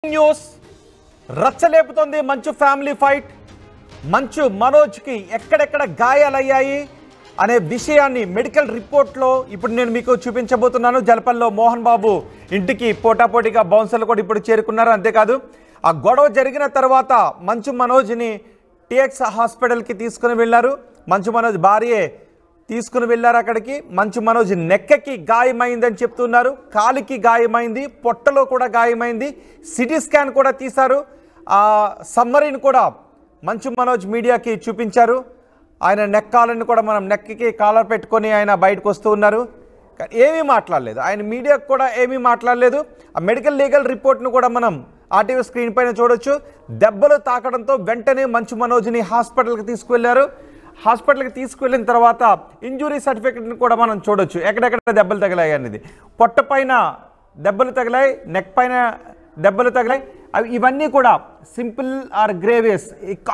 News రచ్చలేపుతోంది మంచు family fight. మంచు మనోజ్కి ఎక్కడెక్కడ గాయాలయ్యాయి అనే విషయాన్ని మెడికల్ రిపోర్ట్లో ఇప్పుడు నేను మీకు చూపించబోతున్నాను. జలపల్లో మోహన్ బాబు ఇంటికి పోటాపోటీగా బౌన్సర్లు కూడా ఇప్పుడు చేరుకున్నారు. అంతేకాదు ఆ గొడవ జరిగిన తర్వాత మంచు మనోజ్ని టీఎక్స్ హాస్పిటల్కి తీసుకుని వెళ్ళారు. మంచు మనోజ్ భార్యే తీసుకుని వెళ్ళారు అక్కడికి. మంచు మనోజ్ నెక్కకి గాయమైందని చెప్తున్నారు, కాలికి గాయమైంది, పొట్టలో కూడా గాయమైంది. సిటీ స్కాన్ కూడా తీశారు. ఆ సమ్మరీని కూడా మంచు మనోజ్ మీడియాకి చూపించారు. ఆయన నెక్కాలని కూడా మనం నెక్కి కాలర్ పెట్టుకొని ఆయన బయటకు వస్తూ ఉన్నారు. ఏమీ మాట్లాడలేదు, ఆయన మీడియాకు కూడా ఏమీ మాట్లాడలేదు. ఆ మెడికల్ లీగల్ రిపోర్ట్ను కూడా మనం ఆర్టీవీ స్క్రీన్ పైన చూడొచ్చు. దెబ్బలు తాకడంతో వెంటనే మంచు మనోజ్ని హాస్పిటల్కి తీసుకువెళ్లారు. హాస్పిటల్కి తీసుకువెళ్ళిన తర్వాత ఇంజురీ సర్టిఫికెట్ని కూడా మనం చూడొచ్చు, ఎక్కడెక్కడ దెబ్బలు తగిలాయి అనేది. పొట్ట పైన దెబ్బలు తగిలాయి, నెక్ పైన దెబ్బలు తగిలాయి. ఇవన్నీ కూడా సింపుల్ ఆర్ గ్రేవియస్,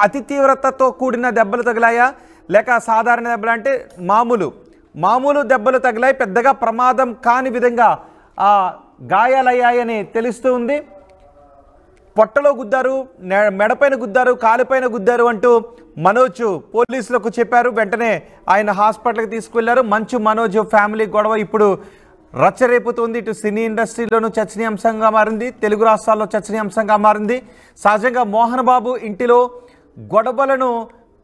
అతి తీవ్రతతో కూడిన దెబ్బలు తగిలాయా లేక సాధారణ దెబ్బలు అంటే మామూలు దెబ్బలు తగిలాయి. పెద్దగా ప్రమాదం కాని విధంగా గాయాలయ్యాయని తెలుస్తూ ఉంది. పొట్టలో గుద్దారు, మెడపైన గుద్దారు, కాలిపైన గుద్దారు అంటూ మనోజ్ పోలీసులకు చెప్పారు. వెంటనే ఆయన హాస్పిటల్కి తీసుకువెళ్లారు. మంచు మనోజ్ ఫ్యామిలీ గొడవ ఇప్పుడు రచ్చరేపుతుంది. ఇటు సినీ ఇండస్ట్రీలోనూ చర్చనీయాంశంగా మారింది, తెలుగు రాష్ట్రాల్లో చర్చనీయాంశంగా మారింది. సహజంగా మోహన్ బాబు ఇంటిలో గొడవలను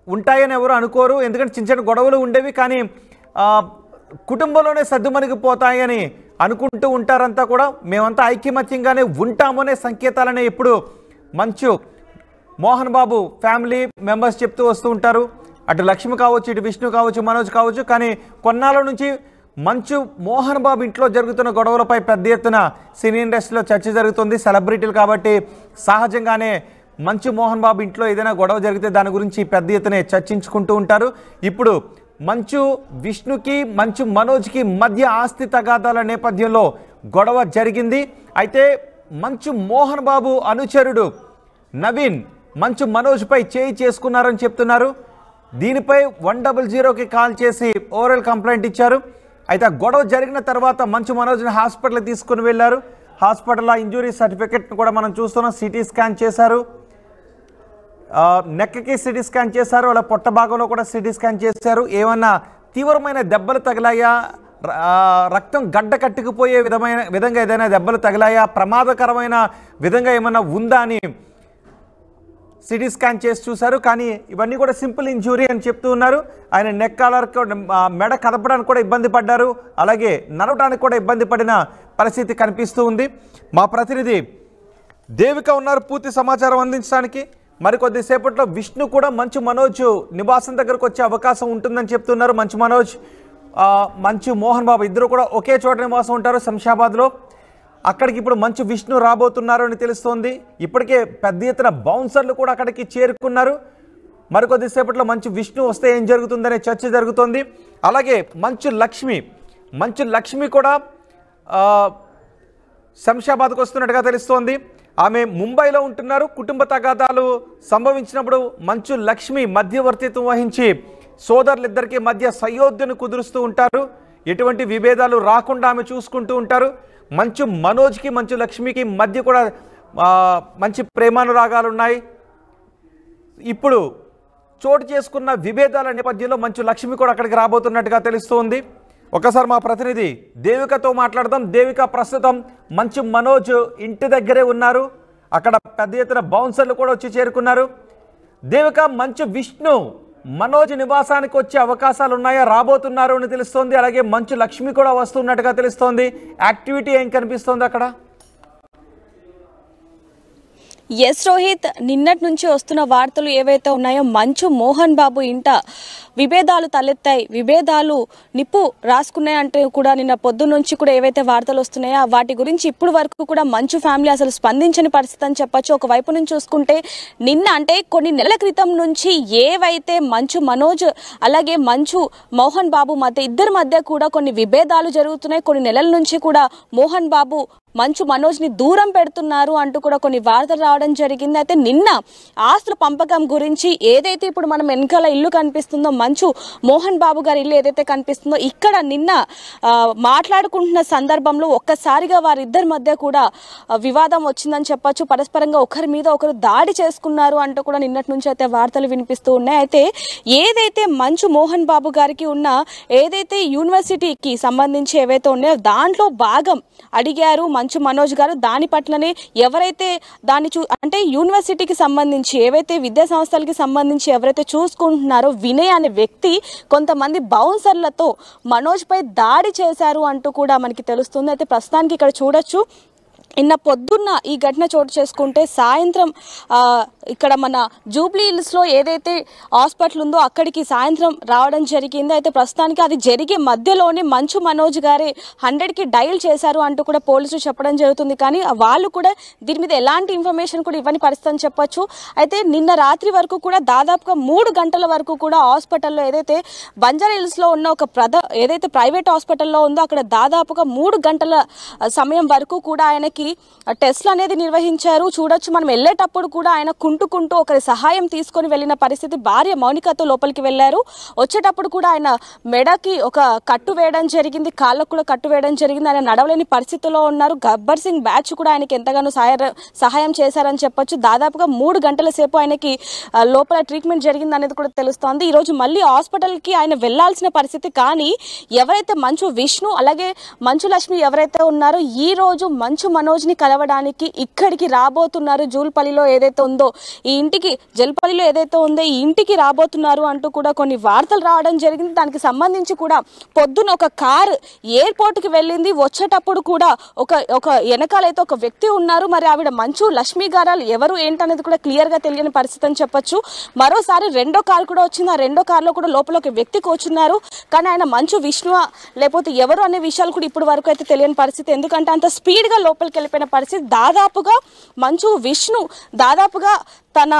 ఉంటాయని ఎవరు అనుకోరు, ఎందుకంటే చిన్న చిన్న గొడవలు ఉండేవి, కానీ కుటుంబంలోనే సర్దుమణిగిపోతాయని అనుకుంటూ ఉంటారంతా కూడా. మేమంతా ఐక్యమత్యంగానే ఉంటామనే సంకేతాలనే ఇప్పుడు మంచు మోహన్ బాబు ఫ్యామిలీ మెంబర్స్ చెప్తూ వస్తూ ఉంటారు. అటు లక్ష్మి కావచ్చు, ఇటు విష్ణు కావచ్చు, మనోజ్ కావచ్చు. కానీ కొన్నాళ్ళ నుంచి మంచు మోహన్ బాబు ఇంట్లో జరుగుతున్న గొడవలపై పెద్ద ఎత్తున సినీ ఇండస్ట్రీలో చర్చ జరుగుతుంది. సెలబ్రిటీలు కాబట్టి సహజంగానే మంచు మోహన్ బాబు ఇంట్లో ఏదైనా గొడవ జరిగితే దాని గురించి పెద్ద ఎత్తున చర్చించుకుంటూ ఉంటారు. ఇప్పుడు మంచు విష్ణుకి మంచు మనోజ్కి మధ్య ఆస్తి తగాదాల నేపథ్యంలో గొడవ జరిగింది. అయితే మంచు మోహన్ బాబు అనుచరుడు నవీన్ మంచు మనోజ్పై చేయి చేసుకున్నారని చెప్తున్నారు. దీనిపై 100కి కాల్ చేసి ఓరల్ కంప్లైంట్ ఇచ్చారు. అయితే గొడవ జరిగిన తర్వాత మంచు మనోజ్ని హాస్పిటల్కి తీసుకుని వెళ్ళారు. హాస్పిటల్లో ఇంజురీ సర్టిఫికెట్ను కూడా మనం చూస్తున్నాం. సిటీ స్కాన్ చేశారు, నెక్కి సిటీ స్కాన్ చేశారు, అలా పొట్ట భాగంలో కూడా సిటీ స్కాన్ చేశారు. ఏమన్నా తీవ్రమైన దెబ్బలు తగిలాయా, రక్తం గడ్డ కట్టుకుపోయే విధంగా ఏదైనా దెబ్బలు తగిలాయా, ప్రమాదకరమైన విధంగా ఏమన్నా ఉందా అని సిటీ స్కాన్ చేసి చూశారు. కానీ ఇవన్నీ కూడా సింపుల్ ఇంజురీ అని చెప్తూ ఉన్నారు. ఆయన నెక్ కాలర్ మెడ కదపడానికి కూడా ఇబ్బంది పడ్డారు, అలాగే నడవడానికి కూడా ఇబ్బంది పడిన పరిస్థితి కనిపిస్తూ ఉంది. మా ప్రతినిధి దేవిక ఉన్నారు పూర్తి సమాచారం అందించడానికి. మరికొద్దిసేపట్లో విష్ణు కూడా మంచు మనోజ్ నివాసం దగ్గరకు వచ్చే అవకాశం ఉంటుందని చెప్తున్నారు. మంచు మనోజ్, మంచు మోహన్ బాబు ఇద్దరు కూడా ఒకే చోట నివాసం ఉంటారు శంషాబాద్లో. అక్కడికి ఇప్పుడు మంచు విష్ణు రాబోతున్నారు అని తెలుస్తోంది. ఇప్పటికే పెద్ద ఎత్తున బౌన్సర్లు కూడా అక్కడికి చేరుకున్నారు. మరికొద్దిసేపట్లో మంచు విష్ణు వస్తే ఏం జరుగుతుందనే చర్చ జరుగుతోంది. అలాగే మంచు లక్ష్మి కూడా శంషాబాద్కు వస్తున్నట్టుగా తెలుస్తోంది. ఆమె ముంబైలో ఉంటున్నారు. కుటుంబ తగాదాలు సంభవించినప్పుడు మంచు లక్ష్మి మధ్యవర్తిత్వం వహించి సోదరులిద్దరికీ మధ్య సయోధ్యను కుదురుస్తూ ఉంటారు. ఎటువంటి విభేదాలు రాకుండా ఆమె చూసుకుంటూ ఉంటారు. మంచు మనోజ్కి మంచు లక్ష్మికి మధ్య కూడా మంచి ప్రేమానురాగాలు ఉన్నాయి. ఇప్పుడు చోటు చేసుకున్న విభేదాల నేపథ్యంలో మంచు లక్ష్మి కూడా అక్కడికి రాబోతున్నట్టుగా తెలుస్తోంది. ఒకసారి మా ప్రతినిధి దేవికతో మాట్లాడదాం. దేవిక, ప్రస్తుతం మంచు మనోజ్ ఇంటి దగ్గరే ఉన్నారు. అక్కడ పెద్ద ఎత్తున బౌన్సర్లు కూడా వచ్చి చేరుకున్నారు. దేవిక, మంచు విష్ణు మనోజ్ నివాసానికి వచ్చే అవకాశాలు ఉన్నాయా, రాబోతున్నారు అని తెలుస్తోంది. అలాగే మంచు లక్ష్మి కూడా వస్తున్నట్టుగా తెలుస్తోంది. యాక్టివిటీ ఏం కనిపిస్తోంది అక్కడ? ఎస్ రోహిత్, నిన్నటి నుంచి వస్తున్న వార్తలు ఏవైతే ఉన్నాయో మంచు మోహన్ బాబు ఇంట విభేదాలు తలెత్తాయి, విభేదాలు నిప్పు రాసుకున్నాయంటే కూడా నిన్న పొద్దు నుంచి కూడా ఏవైతే వార్తలు వస్తున్నాయో వాటి గురించి ఇప్పుడు వరకు కూడా మంచు ఫ్యామిలీ అసలు స్పందించని పరిస్థితి అని చెప్పొచ్చు. ఒకవైపు నుంచి చూసుకుంటే నిన్న అంటే కొన్ని నెలల క్రితం నుంచి ఏవైతే మంచు మనోజ్ అలాగే మంచు మోహన్ బాబు ఇద్దరి మధ్య కూడా కొన్ని విభేదాలు జరుగుతున్నాయి. కొన్ని నెలల నుంచి కూడా మోహన్ బాబు మంచు మనోజ్ని దూరం పెడుతున్నారు అంటూ కూడా కొన్ని వార్తలు రావడం జరిగింది. అయితే నిన్న ఆస్తుల పంపకం గురించి ఏదైతే ఇప్పుడు మనం వెనకాల ఇల్లు కనిపిస్తుందో, మంచు మోహన్ బాబు గారి ఇల్లు ఏదైతే కనిపిస్తుందో, ఇక్కడ నిన్న మాట్లాడుకుంటున్న సందర్భంలో ఒక్కసారిగా వారిద్దరి మధ్య కూడా వివాదం వచ్చిందని చెప్పొచ్చు. పరస్పరంగా ఒకరి మీద ఒకరు దాడి చేసుకున్నారు అంటూ కూడా నిన్నటి నుంచి అయితే వార్తలు వినిపిస్తూ ఉన్నాయి. అయితే ఏదైతే మంచు మోహన్ బాబు గారికి ఉన్న ఏదైతే యూనివర్సిటీకి సంబంధించి ఏవైతే ఉన్నాయో దాంట్లో భాగం అడిగారు మంచు మనోజ్ గారు. దాని పట్లనే ఎవరైతే దాన్ని అంటే యూనివర్సిటీకి సంబంధించి ఏవైతే విద్యా సంస్థలకి సంబంధించి ఎవరైతే చూసుకుంటున్నారో వినయ్ అనే వ్యక్తి కొంతమంది బౌన్సర్లతో మనోజ్ పై దాడి చేశారు అంటూ కూడా మనకి తెలుస్తుంది. అయితే ప్రస్తుతానికి ఇక్కడ చూడొచ్చు, నిన్న పొద్దున్న ఈ ఘటన చోటు చేసుకుంటే సాయంత్రం ఇక్కడ మన జూబ్లీ హిల్స్లో ఏదైతే హాస్పిటల్ ఉందో అక్కడికి సాయంత్రం రావడం జరిగింది. అయితే ప్రస్తుతానికి అది జరిగే మధ్యలోనే మంచు మనోజ్ గారే 100కి డయల్ చేశారు అంటూ కూడా పోలీసులు చెప్పడం జరుగుతుంది. కానీ వాళ్ళు కూడా దీని మీద ఎలాంటి ఇన్ఫర్మేషన్ కూడా ఇవ్వని పరిస్థితి అని చెప్పొచ్చు. అయితే నిన్న రాత్రి వరకు కూడా దాదాపుగా 3 గంటల వరకు కూడా హాస్పిటల్లో ఏదైతే బంజారా హిల్స్లో ఉన్న ఒక ఏదైతే ప్రైవేట్ హాస్పిటల్లో ఉందో అక్కడ దాదాపుగా 3 గంటల సమయం వరకు కూడా ఆయనకి టెస్ట్లు అనేది నిర్వహించారు. చూడొచ్చు, మనం వెళ్ళేటప్పుడు కూడా ఆయన కుంటుకుంటూ ఒకరి సహాయం తీసుకొని వెళ్ళిన పరిస్థితి. భార్య మౌనికతో లోపలికి వెళ్ళారు. వచ్చేటప్పుడు కూడా ఆయన మెడకి ఒక కట్టు వేయడం జరిగింది, కాళ్ళకు కూడా కట్టు వేయడం జరిగింది. ఆయన నడవలేని పరిస్థితిలో ఉన్నారు. గబ్బర్ సింగ్ బ్యాచ్ కూడా ఆయనకి ఎంతగానో సహాయం చేశారని చెప్పొచ్చు. దాదాపుగా 3 గంటల సేపు ఆయనకి లోపల ట్రీట్మెంట్ జరిగింది అనేది కూడా తెలుస్తోంది. ఈరోజు మళ్ళీ హాస్పిటల్కి ఆయన వెళ్లాల్సిన పరిస్థితి. కానీ ఎవరైతే మంచు విష్ణు అలాగే మంచు లక్ష్మి ఎవరైతే ఉన్నారో ఈ రోజు మంచు మనోజ్ని కలవడానికి ఇక్కడికి రాబోతున్నారు. జూల్పల్లిలో ఏదైతే ఉందో ఈ ఇంటికి, జల్పల్లిలో ఏదైతే ఉందో ఈ ఇంటికి రాబోతున్నారు అంటూ కూడా కొన్ని వార్తలు రావడం జరిగింది. దానికి సంబంధించి కూడా పొద్దున ఒక కారు ఎయిర్పోర్ట్కి వెళ్ళింది. వచ్చేటప్పుడు కూడా ఒక వెనకాలైతే ఒక వ్యక్తి ఉన్నారు. మరి ఆవిడ మంచు లక్ష్మి గారు ఎవరు ఏంటనేది కూడా క్లియర్గా తెలియని పరిస్థితి అని చెప్పొచ్చు. మరోసారి రెండో కారు కూడా వచ్చింది. ఆ రెండో కారులో కూడా లోపల ఒక వ్యక్తి కూర్చున్నారు. కానీ ఆయన మంచు విష్ణు లేకపోతే ఎవరు అనే విషయాలు కూడా ఇప్పటి వరకు అయితే తెలియని పరిస్థితి. ఎందుకంటే అంత స్పీడ్గా లోపలికి వెళ్ళిపోయిన పరిస్థితి. దాదాపుగా మంచు విష్ణు దాదాపుగా తన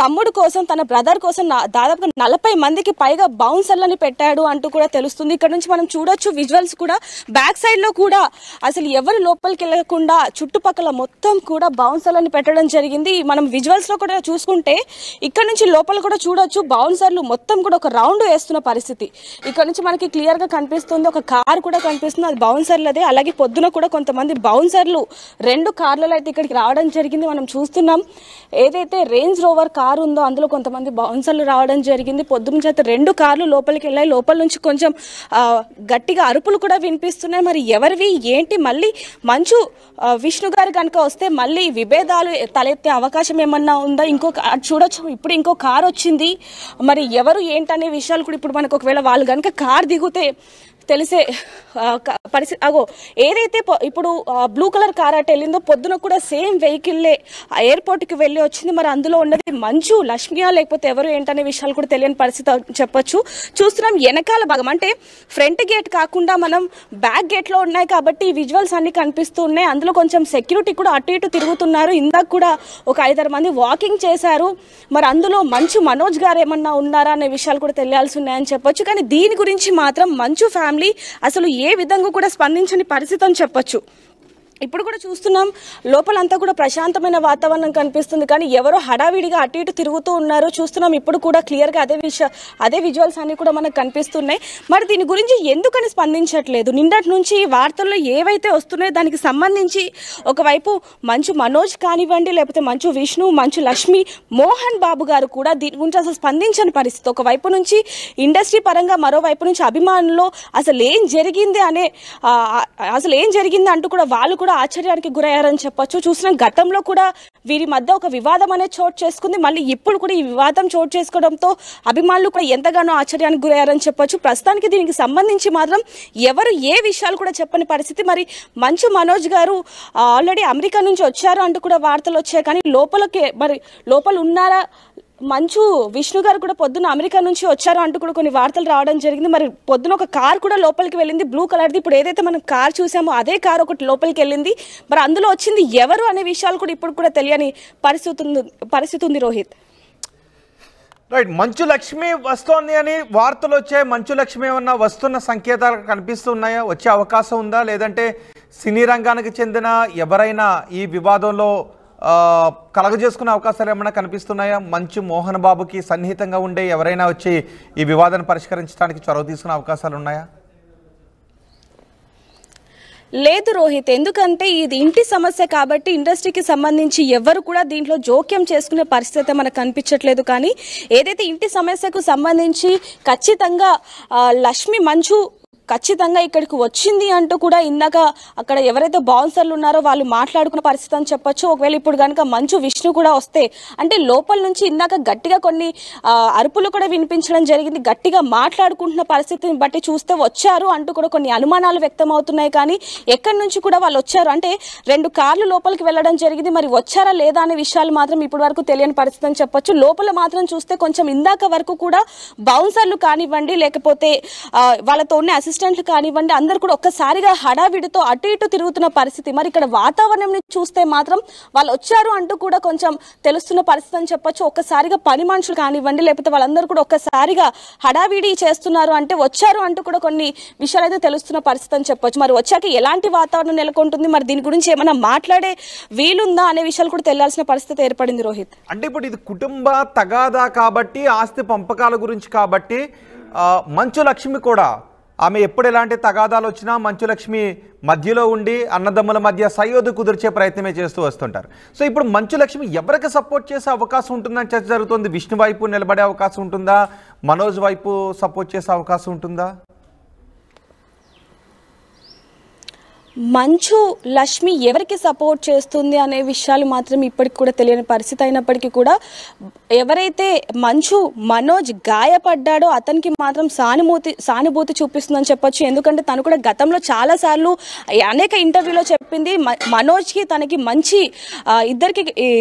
తమ్ముడు కోసం, తన బ్రదర్ కోసం దాదాపుగా 40 మందికి పైగా బౌన్సర్లని పెట్టాడు అంటూ కూడా తెలుస్తుంది. ఇక్కడ నుంచి మనం చూడొచ్చు విజువల్స్ కూడా. బ్యాక్ సైడ్ లో కూడా అసలు ఎవరు లోపలికి వెళ్ళకుండా చుట్టుపక్కల మొత్తం కూడా బౌన్సర్లని పెట్టడం జరిగింది. మనం విజువల్స్ లో కూడా చూసుకుంటే ఇక్కడ నుంచి లోపల కూడా చూడొచ్చు, బౌన్సర్లు మొత్తం కూడా ఒక రౌండ్ వేస్తున్న పరిస్థితి ఇక్కడ నుంచి మనకి క్లియర్ గా కనిపిస్తుంది. ఒక కార్ కూడా కనిపిస్తుంది, అది బౌన్సర్లదే. అలాగే పొద్దున కూడా కొంతమంది బౌన్సర్లు 2 కార్లలో అయితే ఇక్కడికి రావడం జరిగింది. మనం చూస్తున్నాం ఏదైతే రేంజ్ రోవర్ కారు ఉందో అందులో కొంతమంది బౌన్సర్లు రావడం జరిగింది. పొద్దున్న చేత 2 కార్లు లోపలికి వెళ్ళాయి. లోపల నుంచి కొంచెం గట్టిగా అరుపులు కూడా వినిపిస్తున్నాయి. మరి ఎవరివి ఏంటి? మళ్ళీ మంచు విష్ణు గారు కనుక వస్తే మళ్ళీ విభేదాలు తలెత్తే అవకాశం ఏమన్నా ఉందా? చూడొచ్చు, ఇప్పుడు ఇంకో కారు వచ్చింది. మరి ఎవరు ఏంటనే విషయాలు కూడా ఇప్పుడు మనకు ఒకవేళ వాళ్ళు కనుక కారు దిగితే తెలిసే పరిస్థితి. ఏదైతే ఇప్పుడు బ్లూ కలర్ కార్ అటు వెళ్ళిందో పొద్దున కూడా సేమ్ వెహికల్లే ఎయిర్పోర్ట్కి వెళ్ళి వచ్చింది. మరి అందులో ఉన్నది మంచు లక్ష్మియా లేకపోతే ఎవరు ఏంటనే విషయాలు కూడా తెలియని పరిస్థితి చెప్పొచ్చు. చూస్తున్నాం వెనకాల భాగం, అంటే ఫ్రంట్ గేట్ కాకుండా మనం బ్యాక్ గేట్లో ఉన్నాయి కాబట్టి ఈ విజువల్స్ అన్ని కనిపిస్తూ ఉన్నాయి. అందులో కొంచెం సెక్యూరిటీ కూడా అటు ఇటు తిరుగుతున్నారు. ఇందాక కూడా ఒక 5-6 మంది వాకింగ్ చేశారు. మరి అందులో మంచు మనోజ్ గారు ఏమన్నా ఉన్నారా అనే విషయాలు కూడా తెలియాల్సి ఉన్నాయని చెప్పొచ్చు. కానీ దీని గురించి మాత్రం మంచు ఫ్యామిలీ అసలు ఏ విధంగా కూడా స్పందించని పరిస్థితి అని చెప్పొచ్చు. ఇప్పుడు కూడా చూస్తున్నాం లోపలంతా కూడా ప్రశాంతమైన వాతావరణం కనిపిస్తుంది. కానీ ఎవరో హడావిడిగా అటు ఇటు తిరుగుతూ ఉన్నారు చూస్తున్నాం. ఇప్పుడు కూడా క్లియర్గా అదే విజువల్స్ అన్ని కూడా మనకు కనిపిస్తున్నాయి. మరి దీని గురించి ఎందుకని స్పందించట్లేదు? నిన్నటి నుంచి వార్తల్లో ఏవైతే వస్తున్నాయో దానికి సంబంధించి ఒకవైపు మంచు మనోజ్ కానివ్వండి, లేకపోతే మంచు విష్ణు, మంచు లక్ష్మి, మోహన్ బాబు గారు కూడా దీని గురించి అసలు స్పందించని పరిస్థితి. ఒకవైపు నుంచి ఇండస్ట్రీ పరంగా, మరోవైపు నుంచి అభిమానుల్లో అసలు ఏం జరిగింది అంటూ కూడా వాళ్ళు కూడా ఆశ్చర్యానికి గురయ్యారని చెప్పొచ్చు. చూసిన గతంలో కూడా వీరి మధ్య ఒక వివాదం అనేది చోటు చేసుకుంది. మళ్ళీ ఇప్పుడు కూడా ఈ వివాదం చోటు చేసుకోవడంతో అభిమానులు కూడా ఎంతగానో ఆశ్చర్యానికి గురయ్యారని చెప్పొచ్చు. ప్రస్తుతానికి దీనికి సంబంధించి మాత్రం ఎవరు ఏ విషయాలు కూడా చెప్పని పరిస్థితి. మరి మంచు మనోజ్ గారు ఆల్రెడీ అమెరికా నుంచి వచ్చారు అంటూ కూడా వార్తలు వచ్చాయి. కానీ లోపల ఉన్నారా? మంచు విష్ణు గారు కూడా పొద్దున్న అమెరికా నుంచి వచ్చారు అంటూ కూడా కొన్ని వార్తలు రావడం జరిగింది. మరి పొద్దున ఒక కార్ కూడా లోపలికి వెళ్ళింది, బ్లూ కలర్ది. ఇప్పుడు ఏదైతే మనం కార్ చూసామో అదే కార్ ఒకటి లోపలికి వెళ్ళింది. మరి అందులో వచ్చింది ఎవరు అనే విషయాలు కూడా ఇప్పుడు కూడా తెలియని పరిస్థితి ఉంది రోహిత్. రైట్, మంచు లక్ష్మి వస్తోంది అని వార్తలు వచ్చాయి. మంచు లక్ష్మి ఏమన్నా వస్తున్న సంకేతాలు కనిపిస్తున్నాయా? వచ్చే అవకాశం ఉందా? లేదంటే సినీ రంగానికి చెందిన ఎవరైనా ఈ వివాదంలో కలగజేసుకునే అవకాశాలు ఏమైనా కనిపిస్తున్నాయా? మంచు మోహన్ బాబుకి సన్నిహితంగా ఉండే ఎవరైనా వచ్చి ఈ వివాదాన్ని పరిష్కరించడానికి చొరవ తీసుకునే అవకాశాలు ఉన్నాయా? లేదు రోహిత్, ఎందుకంటే ఇది ఇంటి సమస్య కాబట్టి ఇండస్ట్రీకి సంబంధించి ఎవరు కూడా దీంట్లో జోక్యం చేసుకునే పరిస్థితి మనకు కనిపించట్లేదు. కానీ ఏదైతే ఇంటి సమస్యకు సంబంధించి ఖచ్చితంగా లక్ష్మి మంచు ఖచ్చితంగా ఇక్కడికి వచ్చింది అంటూ కూడా ఇందాక అక్కడ ఎవరైతే బౌన్సర్లు ఉన్నారో వాళ్ళు మాట్లాడుకున్న పరిస్థితి అని చెప్పొచ్చు. ఒకవేళ ఇప్పుడు కనుక మంచు విష్ణు కూడా వస్తే, అంటే లోపల నుంచి ఇందాక గట్టిగా కొన్ని అరుపులు కూడా వినిపించడం జరిగింది. గట్టిగా మాట్లాడుకుంటున్న పరిస్థితిని బట్టి చూస్తే వచ్చారు అంటూ కూడా కొన్ని అనుమానాలు వ్యక్తం అవుతున్నాయి. కానీ ఎక్కడి నుంచి కూడా వాళ్ళు వచ్చారు అంటే 2 కార్లు లోపలికి వెళ్ళడం జరిగింది. మరి వచ్చారా లేదా అనే విషయాలు మాత్రం ఇప్పటి వరకు తెలియని పరిస్థితి అని చెప్పొచ్చు. లోపల మాత్రం చూస్తే కొంచెం ఇందాక వరకు కూడా బౌన్సర్లు కానివ్వండి, లేకపోతే వాళ్ళతో ఉన్న అసిస్టెంట్లు కానివ్వండి, అందరు కూడా ఒక్కసారిగా హడావిడితో అటు ఇటు తిరుగుతున్న పరిస్థితి. మరి ఇక్కడ వాతావరణం చూస్తే మాత్రం వాళ్ళు వచ్చారు అంటూ కూడా కొంచెం తెలుస్తున్న పరిస్థితి అని చెప్పొచ్చు. ఒక్కసారిగా పని మనుషులు కానివ్వండి, లేకపోతే వాళ్ళందరూ కూడా ఒక్కసారిగా హడావిడి చేస్తున్నారు అంటే వచ్చారు అంటూ కూడా కొన్ని విషయాలు అయితే తెలుస్తున్న పరిస్థితి అని చెప్పొచ్చు. మరి వచ్చాక ఎలాంటి వాతావరణం నెలకొంటుంది, మరి దీని గురించి ఏమైనా మాట్లాడే వీలుందా అనే విషయాలు కూడా తెలియాల్సిన పరిస్థితి ఏర్పడింది రోహిత్. అంటే ఇప్పుడు ఇది కుటుంబ తగాదా కాబట్టి, ఆస్తి పంపకాల గురించి కాబట్టి మంచు లక్ష్మి కూడా ఆమె ఎప్పుడు ఎలాంటి తగాదాలు వచ్చినా మంచు లక్ష్మి మధ్యలో ఉండి అన్నదమ్ముల మధ్య సయోధ్య కుదిర్చే ప్రయత్నమే చేస్తూ వస్తుంటారు. సో ఇప్పుడు మంచు లక్ష్మి ఎవరికి సపోర్ట్ చేసే అవకాశం ఉంటుందని చర్చ జరుగుతుంది. విష్ణు వైపు నిలబడే అవకాశం ఉంటుందా? మనోజ్ వైపు సపోర్ట్ చేసే అవకాశం ఉంటుందా? మంచు లక్ష్మి ఎవరికి సపోర్ట్ చేస్తుంది అనే విషయాలు మాత్రం ఇప్పటికి కూడా తెలియని పరిస్థితి అయినప్పటికీ కూడా ఎవరైతే మంచు మనోజ్ గాయపడ్డాడో అతనికి మాత్రం సానుభూతి చూపిస్తుందని చెప్పొచ్చు. ఎందుకంటే తను కూడా గతంలో చాలాసార్లు అనేక ఇంటర్వ్యూలో చెప్పింది మనోజ్కి తనకి మంచి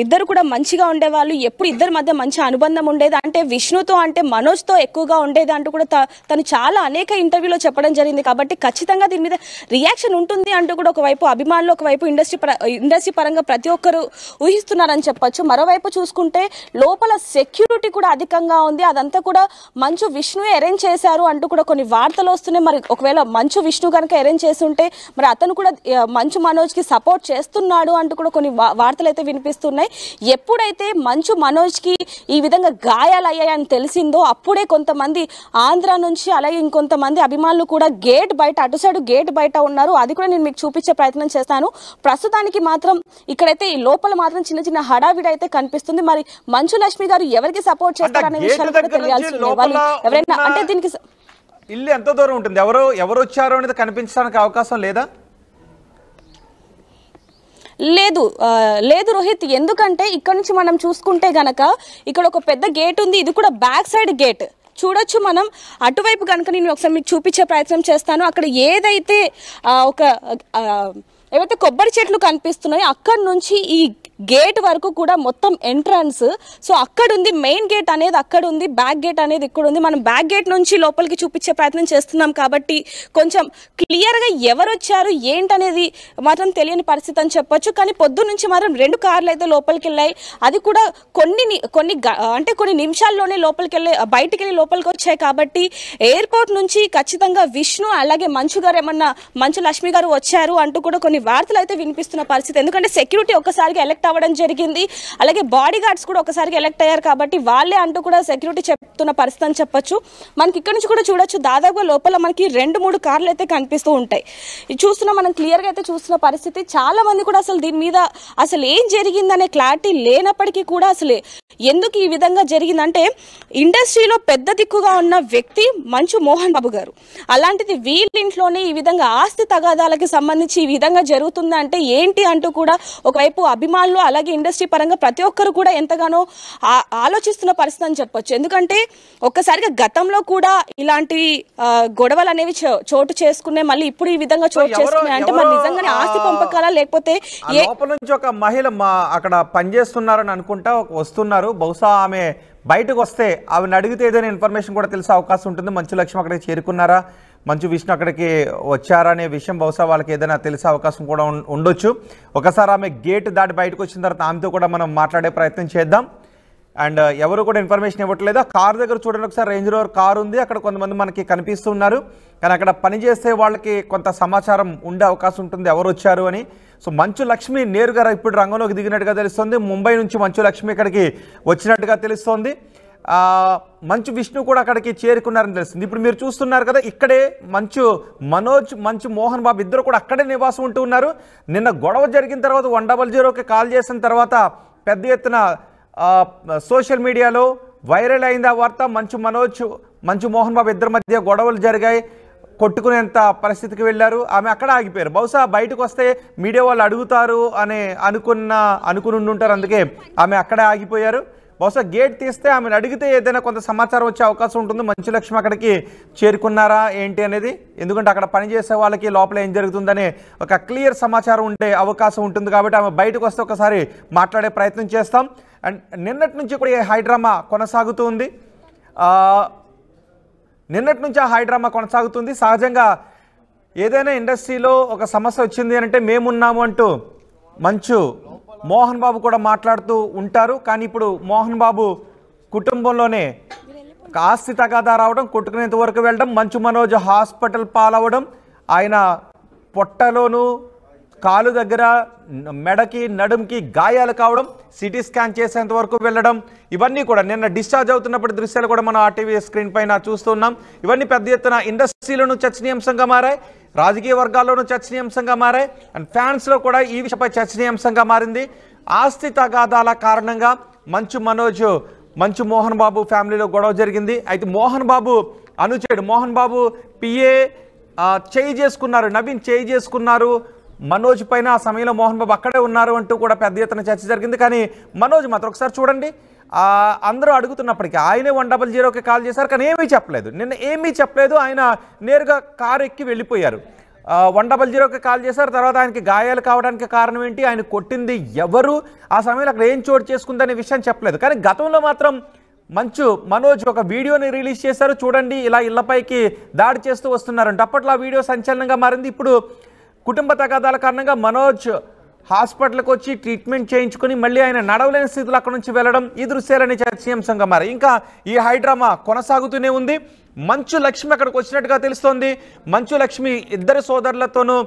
ఇద్దరు కూడా మంచిగా ఉండేవాళ్ళు, ఎప్పుడు ఇద్దరి మధ్య మంచి అనుబంధం ఉండేది, అంటే విష్ణుతో అంటే మనోజ్తో ఎక్కువగా ఉండేది అంటూ కూడా తను చాలా అనేక ఇంటర్వ్యూలో చెప్పడం జరిగింది. కాబట్టి ఖచ్చితంగా దీని మీద రియాక్షన్ ఉంటుంది అంటూ కూడా ఒకవైపు అభిమానులు, ఒకవైపు ఇండస్ట్రీ పరంగా ప్రతి ఒక్కరు ఊహిస్తున్నారని చెప్పొచ్చు. మరోవైపు చూసుకుంటే లోపల సెక్యూరిటీ కూడా అధికంగా ఉంది. అదంతా కూడా మంచు విష్ణు అరేంజ్ చేశారు అంటూ కూడా కొన్ని వార్తలు వస్తున్నాయి. మరి ఒకవేళ మంచు విష్ణు కనుక అరేంజ్ చేసి ఉంటే మరి అతను కూడా మంచు మనోజ్ కి సపోర్ట్ చేస్తున్నాడు అంటూ కూడా కొన్ని వార్తలు అయితే వినిపిస్తున్నాయి. ఎప్పుడైతే మంచు మనోజ్ కి ఈ విధంగా గాయాలయ్యాయని తెలిసిందో అప్పుడే కొంతమంది ఆంధ్ర నుంచి అలాగే ఇంకొంతమంది అభిమానులు కూడా గేట్ బయట, అటు సైడ్ గేట్ బయట ఉన్నారు. అది కూడా నేను మీకు చూపించే ప్రయత్నం చేస్తాను. ప్రస్తుతానికి మాత్రం ఇక్కడైతే ఈ లోపల మాత్రం చిన్న చిన్న హడావిడి అయితే కనిపిస్తుంది. మరి మంచు లక్ష్మి గారు ఎవరికి సపోర్ట్ చేస్తారనే విషయాలు కూడా తెలియాల్సి ఉంది. వాళ్ళు ఎవరైనా అంటే దీనికి ఇల్లు ఎంత దూరం ఉంటుంది, ఎవరు వచ్చారో అనేది కనిపించడానికి అవకాశం లేదా? లేదు రోహిత్, ఎందుకంటే ఇక్కడ నుంచి మనం చూసుకుంటే గనక ఇక్కడ ఒక పెద్ద గేట్ ఉంది. ఇది కూడా బ్యాక్ సైడ్ గేట్ చూడొచ్చు మనం. అటువైపు కనుక నేను ఒకసారి మీకు చూపించే ప్రయత్నం చేస్తాను. అక్కడ ఏదైతే ఏవైతే కొబ్బరి చెట్లు కనిపిస్తున్నాయో అక్కడి నుంచి ఈ గేట్ వరకు కూడా మొత్తం ఎంట్రన్స్. సో అక్కడ ఉంది మెయిన్ గేట్ అనేది, అక్కడ ఉంది బ్యాక్ గేట్ అనేది ఇక్కడ ఉంది. మనం బ్యాక్ గేట్ నుంచి లోపలికి చూపించే ప్రయత్నం చేస్తున్నాం కాబట్టి కొంచెం క్లియర్గా ఎవరు వచ్చారు ఏంటనేది మాత్రం తెలియని పరిస్థితి అని చెప్పొచ్చు. కానీ పొద్దు నుంచి మాత్రం 2 కార్లు అయితే లోపలికి వెళ్ళాయి. అది కూడా కొన్ని నిమిషాల్లోనే బయటికి వెళ్ళి లోపలికి వచ్చాయి. కాబట్టి ఎయిర్పోర్ట్ నుంచి ఖచ్చితంగా విష్ణు అలాగే మంచు గారు మంచు లక్ష్మి గారు వచ్చారు అంటూ కూడా కొన్ని వార్తలు అయితే వినిపిస్తున్న పరిస్థితి. ఎందుకంటే సెక్యూరిటీ ఒక్కసారిగా ఎలక్ట్ అవ్వడం జరిగింది, అలాగే బాడీ గార్డ్స్ కూడా ఒకసారిగా ఎలక్ట్ అయ్యారు కాబట్టి వాళ్ళే అంటూ కూడా సెక్యూరిటీ చెప్తున్న పరిస్థితి అని చెప్పొచ్చు. మనకి ఇక్కడ నుంచి కూడా చూడొచ్చు, దాదాపుగా లోపల మనకి 2-3 కార్లు అయితే కనిపిస్తూ ఉంటాయి. ఇది చూస్తున్నా మనం క్లియర్గా అయితే చూస్తున్న పరిస్థితి. చాలా మంది కూడా అసలు దీని మీద అసలు ఏం జరిగిందనే క్లారిటీ లేనప్పటికీ కూడా అసలు ఎందుకు ఈ విధంగా జరిగిందంటే ఇండస్ట్రీలో పెద్ద దిక్కుగా ఉన్న వ్యక్తి మంచు మోహన్ బాబు గారు, అలాంటిది వీళ్ళింట్లోనే ఈ విధంగా ఆస్తి తగాదాలకి సంబంధించి ఈ విధంగా జరుగుతుంది అంటే ఏంటి అంటూ కూడా ఒకవైపు అభిమానులు అలాగే ఇండస్ట్రీ పరంగా ప్రతి ఒక్కరు కూడా ఎంతగానో ఆలోచిస్తున్న పరిస్థితి అని చెప్పొచ్చు. ఎందుకంటే ఒక్కసారిగా గతంలో కూడా ఇలాంటి గొడవలు అనేవి చోటు చేసుకునే మళ్ళీ ఇప్పుడు ఈ విధంగా చోటు చేసుకున్నాయి అంటే మరి నిజంగానే ఆస్తి పంపకాలా లేకపోతే లోపల నుంచి ఒక మహిళ అక్కడ పనిచేస్తున్నారని అనుకుంటా వస్తున్నారు. బహుశా ఆమె బయటకు వస్తే ఆమెను అడిగితే ఏదైనా ఇన్ఫర్మేషన్ కూడా తెలిసే అవకాశం ఉంటుంది. మంచు లక్ష్మి అక్కడికి చేరుకున్నారా, మంచు విష్ణు అక్కడికి వచ్చారా అనే విషయం బహుశా వాళ్ళకి ఏదైనా తెలిసే అవకాశం కూడా ఉండొచ్చు. ఒకసారి ఆమె గేట్ దాటి బయటకు వచ్చిన తర్వాత ఆమెతో కూడా మనం మాట్లాడే ప్రయత్నం చేద్దాం. అండ్ ఎవరు కూడా ఇన్ఫర్మేషన్ ఇవ్వట్లేదు. ఆ కారు దగ్గర చూడండి ఒకసారి, రేంజ్ రోవర్ కారు ఉంది, అక్కడ కొంతమంది మనకి కనిపిస్తున్నారు. కానీ అక్కడ పనిచేసే వాళ్ళకి కొంత సమాచారం ఉండే అవకాశం ఉంటుంది ఎవరు వచ్చారు అని. సో మంచు లక్ష్మి నేరుగా ఇప్పుడు రంగంలోకి దిగినట్టుగా తెలుస్తుంది. ముంబై నుంచి మంచు లక్ష్మి ఇక్కడికి వచ్చినట్టుగా తెలుస్తోంది. మంచు విష్ణు కూడా అక్కడికి చేరుకున్నారని తెలుస్తుంది. ఇప్పుడు మీరు చూస్తున్నారు కదా, ఇక్కడే మంచు మనోజ్, మంచు మోహన్ బాబు ఇద్దరు కూడా అక్కడే నివాసం ఉంటూ ఉన్నారు. నిన్న గొడవ జరిగిన తర్వాత 100కి కాల్ చేసిన తర్వాత పెద్ద ఎత్తున సోషల్ మీడియాలో వైరల్ అయింది ఆ వార్త. మంచు మనోజ్, మంచు మోహన్ బాబు ఇద్దరి మధ్య గొడవలు జరిగాయి, కొట్టుకునేంత పరిస్థితికి వెళ్ళారు. ఆమె అక్కడ ఆగిపోయారు. బహుశా బయటకు వస్తే మీడియా వాళ్ళు అడుగుతారు అని అనుకుని ఉంటారు, అందుకే ఆమె అక్కడే ఆగిపోయారు. బహుశా గేట్ తీస్తే ఆమెను అడిగితే ఏదైనా కొంత సమాచారం వచ్చే అవకాశం ఉంటుంది. మంచు లక్ష్మి అక్కడికి చేరుకున్నారా ఏంటి అనేది, ఎందుకంటే అక్కడ పనిచేసే వాళ్ళకి లోపల ఏం జరుగుతుందనే ఒక క్లియర్ సమాచారం ఉండే అవకాశం ఉంటుంది. కాబట్టి ఆమె బయటకు వస్తే ఒకసారి మాట్లాడే ప్రయత్నం చేస్తాం. అండ్ నిన్నటి నుంచి కూడా ఈ హైడ్రామా కొనసాగుతుంది. నిన్నటి నుంచి ఆ హైడ్రామా కొనసాగుతుంది. సహజంగా ఏదైనా ఇండస్ట్రీలో ఒక సమస్య వచ్చింది అంటే మేమున్నాము అంటూ మంచు మోహన్ బాబు కూడా మాట్లాడుతూ ఉంటారు. కానీ ఇప్పుడు మోహన్ బాబు కుటుంబంలోనే ఆస్తి తగాదా రావడం, కొట్టుకునేంత వరకు వెళ్ళడం, మంచు మనోజ్ హాస్పిటల్ పాలవడం, ఆయన పొట్టలోను కాలు దగ్గర మెడకి నడుంకి గాయాలు కావడం, సిటీ స్కాన్ చేసేంత వరకు వెళ్ళడం, ఇవన్నీ కూడా నిన్న డిశ్చార్జ్ అవుతున్నప్పటి దృశ్యాలు కూడా మనం ఆర్టీవీ స్క్రీన్ పైన చూస్తున్నాం. ఇవన్నీ పెద్ద ఎత్తున ఇండస్ట్రీలోనూ చర్చనీయాంశంగా మారాయి, రాజకీయ వర్గాల్లోనూ చర్చనీయాంశంగా మారాయి, అండ్ ఫ్యాన్స్లో కూడా ఈ విషయంపై చర్చనీయాంశంగా మారింది. ఆస్తి తగాదాల కారణంగా మంచు మనోజ్, మంచు మోహన్ బాబు ఫ్యామిలీలో గొడవ జరిగింది. అయితే మోహన్ బాబు అనుచరుడు మోహన్ బాబు పిఏ చేయి చేసుకున్నారు, నవీన్ చేయి చేసుకున్నారు మనోజ్ పైన. ఆ సమయంలో మోహన్ బాబు అక్కడే ఉన్నారు అంటూ కూడా పెద్ద ఎత్తున చర్చ జరిగింది. కానీ మనోజ్ మాత్రం ఒకసారి చూడండి, అందరూ అడుగుతున్నప్పటికీ ఆయనే 100కి కాల్ చేశారు, కానీ ఏమీ చెప్పలేదు. నిన్న ఏమీ చెప్పలేదు, ఆయన నేరుగా కారు ఎక్కి వెళ్ళిపోయారు. 100కి కాల్ చేశారు, తర్వాత ఆయనకి గాయాలు కావడానికి కారణం ఏంటి, ఆయన కొట్టింది ఎవరు, ఆ సమయంలో అక్కడ ఏం చోటు చేసుకుందనే విషయం చెప్పలేదు. కానీ గతంలో మాత్రం మంచు మనోజ్ ఒక వీడియోని రిలీజ్ చేశారు. చూడండి, ఇలా ఇళ్లపైకి దాడి చేస్తూ వస్తున్నారంట. అప్పట్లో ఆ వీడియో సంచలనంగా మారింది. ఇప్పుడు కుటుంబ తగాదాల కారణంగా మనోజ్ హాస్పిటల్కి వచ్చి ట్రీట్మెంట్ చేయించుకుని మళ్ళీ ఆయన నడవలేని స్థితిలో అక్కడ నుంచి వెళ్ళడం, ఈ దృశ్యాలని చర్చనీయాంశంగా మారాయి. ఇంకా ఈ హైడ్రామా కొనసాగుతూనే ఉంది. మంచు లక్ష్మి అక్కడికి వచ్చినట్టుగా తెలుస్తోంది. మంచు లక్ష్మి ఇద్దరు సోదరులతోనూ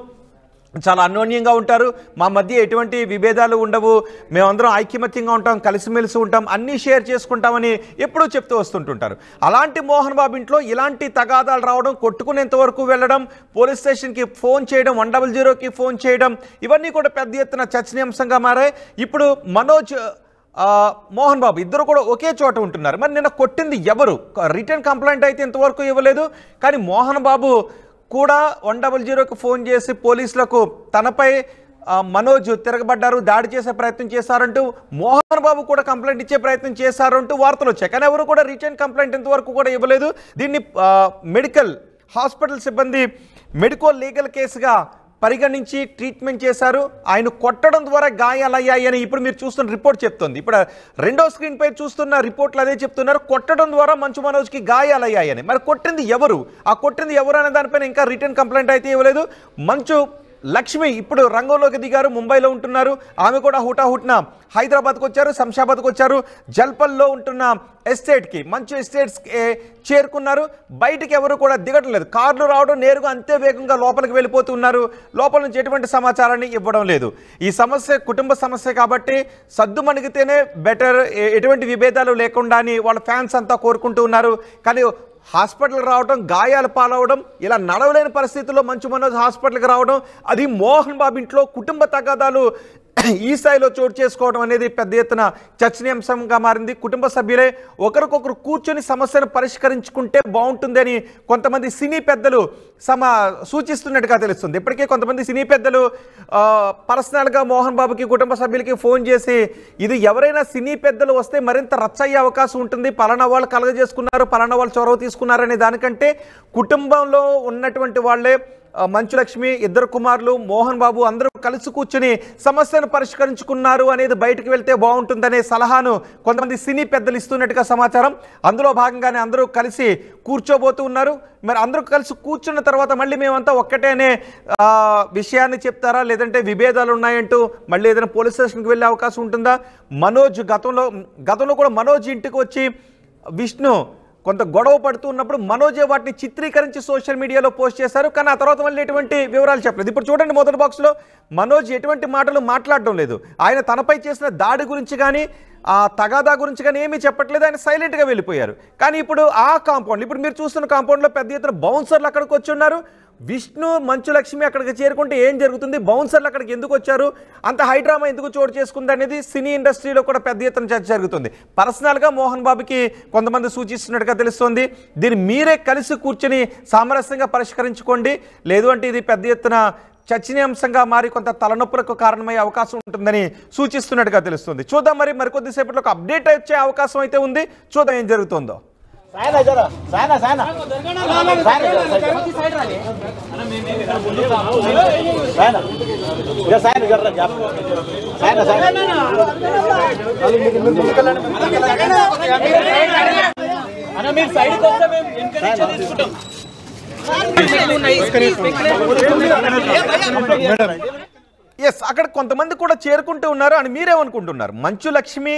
చాలా అన్యోన్యంగా ఉంటారు. మా మధ్య ఎటువంటి విభేదాలు ఉండవు, మేమందరం ఐకమత్యంగా ఉంటాం, కలిసిమెలిసి ఉంటాం, అన్నీ షేర్ చేసుకుంటామని ఎప్పుడూ చెప్తూ వస్తుంటుంటారు. అలాంటి మోహన్ బాబు ఇంట్లో ఇలాంటి తగాదాలు రావడం, కొట్టుకునేంత వరకు వెళ్ళడం, పోలీస్ స్టేషన్కి ఫోన్ చేయడం, 100కి ఫోన్ చేయడం, ఇవన్నీ కూడా పెద్ద ఎత్తున చర్చనీయాంశంగా మారాయి. ఇప్పుడు మనోజ్, మోహన్ బాబు ఇద్దరు కూడా ఒకే చోట ఉంటున్నారు. మరి నిన్న కొట్టింది ఎవరు? రిటర్న్ కంప్లైంట్ అయితే ఇంతవరకు ఇవ్వలేదు. కానీ మోహన్ బాబు కూడా 100కి ఫోన్ చేసి పోలీసులకు తనపై మనోజ్ తిరగబడ్డారు, దాడి చేసే ప్రయత్నం చేశారంటూ మోహన్ బాబు కూడా కంప్లైంట్ ఇచ్చే ప్రయత్నం చేశారంటూ వార్తలు వచ్చాయి. కానీ ఎవరు కూడా రిటర్న్ కంప్లైంట్ ఇంతవరకు కూడా ఇవ్వలేదు. దీన్ని మెడికల్ హాస్పిటల్ సిబ్బంది మెడికల్ లీగల్ కేసుగా పరిగణించి ట్రీట్మెంట్ చేశారు. ఆయన కొట్టడం ద్వారా గాయాలయ్యాయి అని ఇప్పుడు మీరు చూస్తున్న రిపోర్ట్ చెప్తుంది. ఇప్పుడు రెండో స్క్రీన్ పై చూస్తున్న రిపోర్ట్లు అదే చెప్తున్నారు, కొట్టడం ద్వారా మంచు మనోజ్కి గాయాలయ్యాయని. మరి కొట్టింది ఎవరు, ఆ కొట్టింది ఎవరు అనే దానిపైన ఇంకా రిటర్న్ కంప్లైంట్ అయితే ఇవ్వలేదు. మంచు లక్ష్మి ఇప్పుడు రంగంలోకి దిగారు, ముంబైలో ఉంటున్నారు. ఆమె కూడా హుటాహుట్న హైదరాబాద్కు వచ్చారు, శంషాబాద్కు వచ్చారు. జల్పల్లో ఉంటున్న ఎస్టేట్కి, మంచు ఎస్టేట్స్కి చేరుకున్నారు. బయటికి ఎవరు కూడా దిగడం లేదు, కార్లు రావడం నేరుగా అంతే వేగంగా లోపలికి వెళ్ళిపోతున్నారు. లోపల నుంచి ఎటువంటి సమాచారాన్ని ఇవ్వడం లేదు. ఈ సమస్య కుటుంబ సమస్య కాబట్టి సద్దుమణిగితేనే బెటర్, ఎటువంటి విభేదాలు లేకుండా అని వాళ్ళ ఫ్యాన్స్ అంతా కోరుకుంటూ ఉన్నారు. కానీ హాస్పిటల్కి రావడం, గాయాలు పాలవడం, ఇలా నడవలేని పరిస్థితుల్లో మంచు మనోజ్ హాస్పిటల్కి రావడం, అది మోహన్ బాబు ఇంట్లో కుటుంబ తగాదాలు ఈ స్థాయిలో చోటు చేసుకోవడం అనేది పెద్ద ఎత్తున చర్చనీయాంశంగా మారింది. కుటుంబ సభ్యులే ఒకరికొకరు కూర్చొని సమస్యను పరిష్కరించుకుంటే బాగుంటుందని కొంతమంది సినీ పెద్దలు సూచిస్తున్నట్టుగా తెలుస్తుంది. ఇప్పటికే కొంతమంది సినీ పెద్దలు పర్సనల్గా మోహన్ బాబుకి, కుటుంబ సభ్యులకి ఫోన్ చేసి ఇది ఎవరైనా సినీ పెద్దలు వస్తే మరింత రచ్చయ్యే అవకాశం ఉంటుంది, పలానా వాళ్ళు కలగజేసుకున్నారు, పలానా వాళ్ళు చొరవ తీసుకున్నారనే దానికంటే కుటుంబంలో ఉన్నటువంటి వాళ్ళే మంచు లక్ష్మి, ఇద్దరు కుమారులు మోహన్ బాబు అందరూ కలిసి కూర్చుని సమస్యను పరిష్కరించుకున్నారు అనేది బయటకు వెళ్తే బాగుంటుందనే సలహాను కొంతమంది సినీ పెద్దలు ఇస్తున్నట్టుగా సమాచారం. అందులో భాగంగానే అందరూ కలిసి కూర్చోబోతూ ఉన్నారు. మరి అందరూ కలిసి కూర్చున్న తర్వాత మళ్ళీ మేమంతా ఒక్కటేనే విషయాన్ని చెప్తారా, లేదంటే విభేదాలు ఉన్నాయంటూ మళ్ళీ ఏదైనా పోలీస్ స్టేషన్కి వెళ్ళే అవకాశం ఉంటుందా? మనోజ్ గతంలో కూడా మనోజ్ ఇంటికి వచ్చి విష్ణు కొంత గొడవ పడుతూ ఉన్నప్పుడు మనోజే వాటిని చిత్రీకరించి సోషల్ మీడియాలో పోస్ట్ చేశారు. కానీ ఆ తర్వాత మళ్ళీ ఎటువంటి వివరాలు చెప్పలేదు. ఇప్పుడు చూడండి, మొదటి బాక్స్లో మనోజ్ ఎటువంటి మాటలు మాట్లాడడం లేదు. ఆయన తనపై చేసిన దాడి గురించి కానీ ఆ తగాదా గురించి కానీ ఏమీ చెప్పట్లేదు. ఆయన సైలెంట్గా వెళ్ళిపోయారు. కానీ ఇప్పుడు ఆ కాంపౌండ్, ఇప్పుడు మీరు చూస్తున్న కాంపౌండ్లో పెద్ద ఎత్తున బౌన్సర్లు అక్కడికి వచ్చి ఉన్నారు. విష్ణు, మంచు లక్ష్మి అక్కడికి చేరుకుంటే ఏం జరుగుతుంది, బౌన్సర్లు అక్కడికి ఎందుకు వచ్చారు, అంత హైడ్రామా ఎందుకు చోటు చేసుకుంది అనేది సినీ ఇండస్ట్రీలో కూడా పెద్ద ఎత్తున చర్చ జరుగుతుంది. పర్సనల్గా మోహన్ బాబుకి కొంతమంది సూచిస్తున్నట్టుగా తెలుస్తోంది. దీన్ని మీరే కలిసి కూర్చొని సామరస్యంగా పరిష్కరించుకోండి, లేదు అంటే ఇది పెద్ద ఎత్తున చర్చనీయాంశంగా మారి కొంత తలనొప్పులకు కారణమయ్యే అవకాశం ఉంటుందని సూచిస్తున్నట్టుగా తెలుస్తుంది. చూద్దాం, మరికొద్దిసేపట్లో ఒక అప్డేట్ వచ్చే అవకాశం అయితే ఉంది. చూద్దాం ఏం జరుగుతుందో. ఎస్, అక్కడ కొంతమంది కూడా చేరుకుంటూ ఉన్నారు అని మీరేమనుకుంటున్నారు? మంచు లక్ష్మి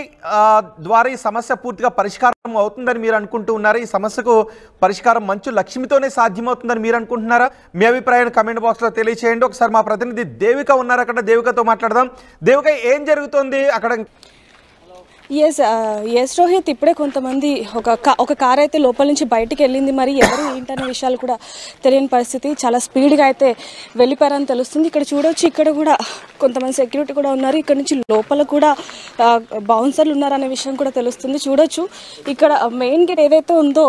ద్వారా ఈ సమస్య పూర్తిగా పరిష్కారం అవుతుందని మీరు అనుకుంటూ ఉన్నారు? ఈ సమస్యకు పరిష్కారం మంచు లక్ష్మితోనే సాధ్యమవుతుందని మీరు అనుకుంటున్నారా? మీ అభిప్రాయాన్ని కమెంట్ బాక్స్లో తెలియచేయండి. ఒకసారి మా ప్రతినిధి దేవిక ఉన్నారు, అక్కడ దేవికతో మాట్లాడదాం. దేవిక, ఏం జరుగుతుంది అక్కడ? ఎస్ రోహిత్, ఇప్పుడే కొంతమంది ఒక కార్ అయితే లోపల నుంచి బయటికి వెళ్ళింది. మరి ఎవరు ఏంటనే విషయాలు కూడా తెలియని పరిస్థితి. చాలా స్పీడ్గా అయితే వెళ్ళిపోయారని తెలుస్తుంది. ఇక్కడ చూడవచ్చు, ఇక్కడ కూడా కొంతమంది సెక్యూరిటీ కూడా ఉన్నారు. ఇక్కడ నుంచి లోపల కూడా బౌన్సర్లు ఉన్నారనే విషయం కూడా తెలుస్తుంది. చూడొచ్చు, ఇక్కడ మెయిన్ గేట్ ఏదైతే ఉందో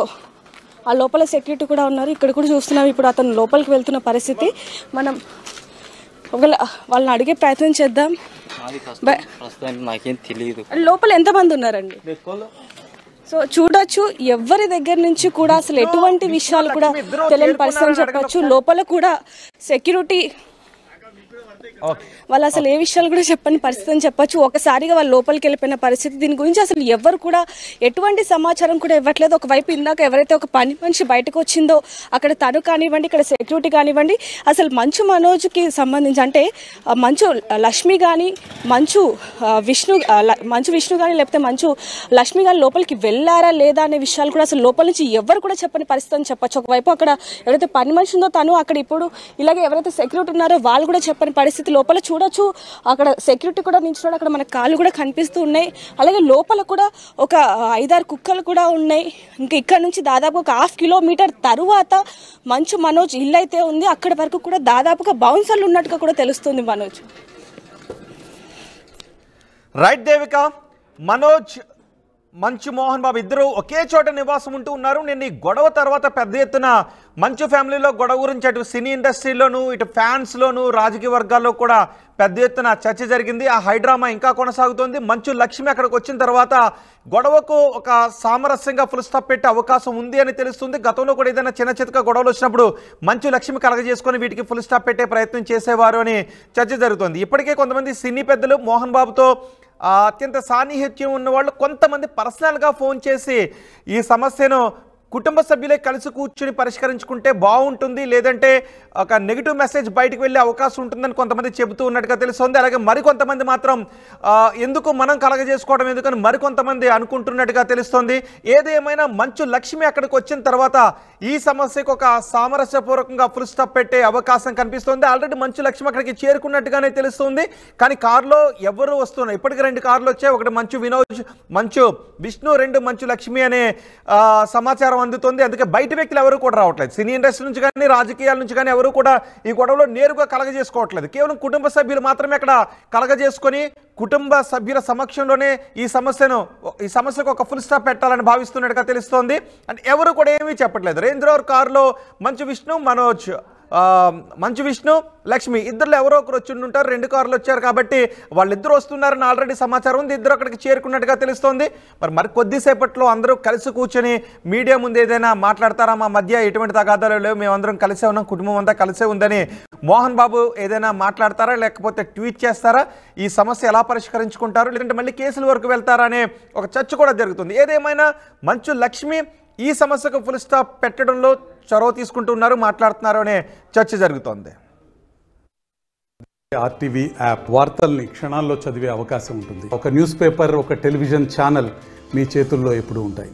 ఆ లోపల సెక్యూరిటీ కూడా ఉన్నారు. ఇక్కడ కూడా చూస్తున్నాం, ఇప్పుడు అతను లోపలికి వెళ్తున్న పరిస్థితి. మనం ఒకవేళ వాళ్ళని అడిగే ప్రయత్నం చేద్దాం. నాకేం తెలియదు లోపల ఎంతమంది ఉన్నారండి? సో చూడొచ్చు, ఎవరి దగ్గర నుంచి కూడా అసలు ఎటువంటి విషయాలు కూడా తెలియని పరిస్థితి చెప్పచ్చు. లోపల కూడా సెక్యూరిటీ వాళ్ళు అసలు ఏ విషయాలు కూడా చెప్పని పరిస్థితి అని చెప్పచ్చు. ఒకసారిగా వాళ్ళు లోపలికి వెళ్ళిపోయిన పరిస్థితి. దీని గురించి అసలు ఎవరు కూడా ఎటువంటి సమాచారం కూడా ఇవ్వట్లేదు. ఒకవైపు ఇందాక ఎవరైతే ఒక పని మనిషి బయటకు వచ్చిందో అక్కడ తను కానివ్వండి, ఇక్కడ సెక్యూరిటీ కానివ్వండి, అసలు మంచు మనోజ్కి సంబంధించి అంటే మంచు లక్ష్మి కానీ మంచు విష్ణు కానీ లేకపోతే మంచు లక్ష్మి కానీ లోపలికి వెళ్ళారా లేదా అనే విషయాలు కూడా అసలు లోపల నుంచి ఎవరు కూడా చెప్పని పరిస్థితి అని చెప్పచ్చు. ఒకవైపు అక్కడ ఎవరైతే పని మనిషి ఉందో తను, అక్కడ ఇప్పుడు ఇలాగే ఎవరైతే సెక్యూరిటీ ఉన్నారో వాళ్ళు కూడా చెప్పని పరిస్థితి. లోపల చూడొచ్చు, అక్కడ సెక్యూరిటీ కూడా నిల్చున్నాడు. అక్కడ మన కాళ్ళు కూడా కనిపిస్తూ ఉన్నాయి. అలాగే లోపల కూడా ఒక 5-6 కుక్కలు కూడా ఉన్నాయి. ఇంకా ఇక్కడ నుంచి దాదాపు ఒక 1/2 కిలోమీటర్ తరువాత మంచు మనోజ్ ఇల్లు అయితే ఉంది. అక్కడి వరకు కూడా దాదాపుగా బౌన్సర్లు ఉన్నట్టుగా కూడా తెలుస్తుంది మనోజ్. రైట్ దేవిక, మనోజ్, మంచు మోహన్ బాబు ఇద్దరు ఒకే చోట నివాసం ఉంటూ ఉన్నారు. నేను ఈ గొడవ తర్వాత పెద్ద ఎత్తున మంచు ఫ్యామిలీలో గొడవ గురించి అటు సినీ ఇండస్ట్రీలోను, ఇటు ఫ్యాన్స్లోను, రాజకీయ వర్గాల్లో కూడా పెద్ద ఎత్తున చర్చ జరిగింది. ఆ హైడ్రామా ఇంకా కొనసాగుతోంది. మంచు లక్ష్మి అక్కడికి వచ్చిన తర్వాత గొడవకు ఒక సామరస్యంగా ఫుల్ స్టాప్ పెట్టే అవకాశం ఉంది అని తెలుస్తుంది. గతంలో కూడా ఏదైనా చిన్న చితక గొడవలు వచ్చినప్పుడు మంచు లక్ష్మి కలగజేసుకొని వీటికి ఫుల్ స్టాప్ పెట్టే ప్రయత్నం చేసేవారు అని చర్చ జరుగుతుంది. ఇప్పటికే కొంతమంది సినీ పెద్దలు మోహన్ బాబుతో అత్యంత సాన్నిహిత్యం ఉన్న వాళ్ళు కొంతమంది పర్సనల్గా ఫోన్ చేసి ఈ సమస్యను కుటుంబ సభ్యులే కలిసి కూర్చుని పరిష్కరించుకుంటే బాగుంటుంది, లేదంటే ఒక నెగిటివ్ మెసేజ్ బయటకు వెళ్ళే అవకాశం ఉంటుందని కొంతమంది చెబుతూ ఉన్నట్టుగా తెలుస్తుంది. అలాగే మరికొంతమంది మాత్రం ఎందుకు మనం కలగజేసుకోవడం ఎందుకని మరికొంతమంది అనుకుంటున్నట్టుగా తెలుస్తుంది. ఏదేమైనా మంచు లక్ష్మి అక్కడికి వచ్చిన తర్వాత ఈ సమస్యకు ఒక సామరస్యపూర్వకంగా ఫుల్ స్టాప్ పెట్టే అవకాశం కనిపిస్తుంది. ఆల్రెడీ మంచు లక్ష్మి అక్కడికి చేరుకున్నట్టుగానే తెలుస్తుంది. కానీ కారులో ఎవరు వస్తున్నారు? ఇప్పటికీ 2 కార్లు వచ్చాయి. ఒకటి మంచు విష్ణు, 2 మంచు లక్ష్మి అనే సమాచారం అందుతుంది. అందుకే బయట వ్యక్తులు ఎవరు కూడా రావట్లేదు. సినీ ఇండస్ట్రీ నుంచి కానీ రాజకీయాల నుంచి కానీ ఎవరు కూడా ఈ గొడవలో నేరుగా కలగజేసుకోవట్లేదు. కేవలం కుటుంబ సభ్యులు మాత్రమే అక్కడ కలగజేసుకొని కుటుంబ సభ్యుల సమక్షంలోనే ఈ సమస్యకు ఒక ఫుల్ స్టాప్ పెట్టాలని భావిస్తున్నట్టుగా తెలుస్తోంది. అంటే ఎవరు కూడా ఏమీ చెప్పట్లేదు. రేంజ్ రోవర్ కారులో మంచు విష్ణు, మనోజ్ మంచు విష్ణు లక్ష్మి ఇద్దరు ఎవరో ఒకరు వచ్చి ఉంటారు. 2 కార్లు వచ్చారు కాబట్టి వాళ్ళిద్దరు వస్తున్నారని ఆల్రెడీ సమాచారం ఉంది. ఇద్దరు అక్కడికి చేరుకున్నట్టుగా తెలుస్తోంది. మరి కొద్దిసేపట్లో అందరూ కలిసి కూర్చొని మీడియా ముందు ఏదైనా మాట్లాడతారా? మా మధ్య ఎటువంటి తగాదాలు లేవు, మేమందరం కలిసే ఉన్నాం, కుటుంబం అంతా కలిసే ఉందని మోహన్ బాబు ఏదైనా మాట్లాడతారా, లేకపోతే ట్వీట్ చేస్తారా? ఈ సమస్య ఎలా పరిష్కరించుకుంటారు, లేదంటే మళ్ళీ కేసుల వరకు వెళ్తారా అనే ఒక చర్చ కూడా జరుగుతుంది. ఏదేమైనా మంచు లక్ష్మి ఈ సమస్యకు ఫుల్ స్టాప్ పెట్టడంలో చొరవ తీసుకుంటున్నారు, మాట్లాడుతున్నారు అనే చర్చ జరుగుతోంది. ఆర్టీవీ యాప్ వార్తల్ని క్షణాల్లో చదివే అవకాశం ఉంటుంది. ఒక న్యూస్ పేపర్, ఒక టెలివిజన్ ఛానల్ మీ చేతుల్లో ఎప్పుడూ ఉంటాయి.